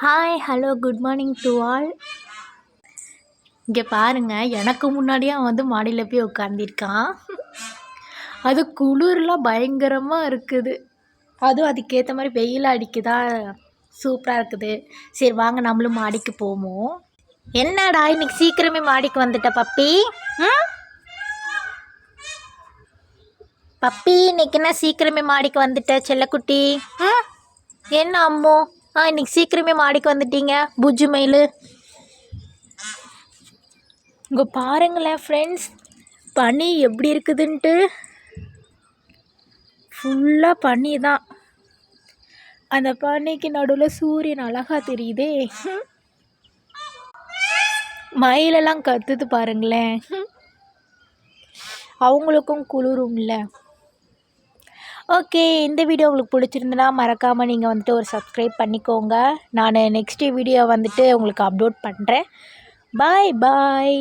Hi hello good morning to all. இங்கே பாருங்கள், எனக்கு முன்னாடியே அவன் வந்து மாடியில் போய் உட்காந்துருக்கான். அது குளிர்லாம் பயங்கரமாக இருக்குது. அதுவும் அதுக்கேற்ற மாதிரி வெயில் அடிக்குதா, சூப்பராக இருக்குது. சரி வாங்க நம்மளும் மாடிக்கு போவோம். என்னடா இன்னைக்கு சீக்கிரமே மாடிக்கு வந்துட்ட பப்பி? பப்பி இன்னைக்கு என்ன சீக்கிரமே மாடிக்கு வந்துட்ட செல்லக்குட்டி? என்ன அம்மோ இன்னைக்கு சீக்கிரமே மாடிக்கு வந்துட்டீங்க புஜ்ஜு மயில். இங்கே பாருங்களேன் ஃப்ரெண்ட்ஸ், பனி எப்படி இருக்குதுன்ட்டு. ஃபுல்லாக பனி தான். அந்த பனிக்கு நடுவில் சூரியன் அழகாக தெரியுதே. மயிலெல்லாம் கத்துது பாருங்களேன். அவங்களுக்கும் குளிரும் இல்லை. ஓகே, இந்த வீடியோ உங்களுக்கு பிடிச்சிருந்தனா மறக்காமல் நீங்கள் வந்துட்டு ஒரு சப்ஸ்கிரைப் பண்ணிக்கோங்க. நான் நெக்ஸ்ட் வீடியோ வந்துட்டு உங்களுக்கு அப்லோட் பண்ணுறேன். பாய் பாய்.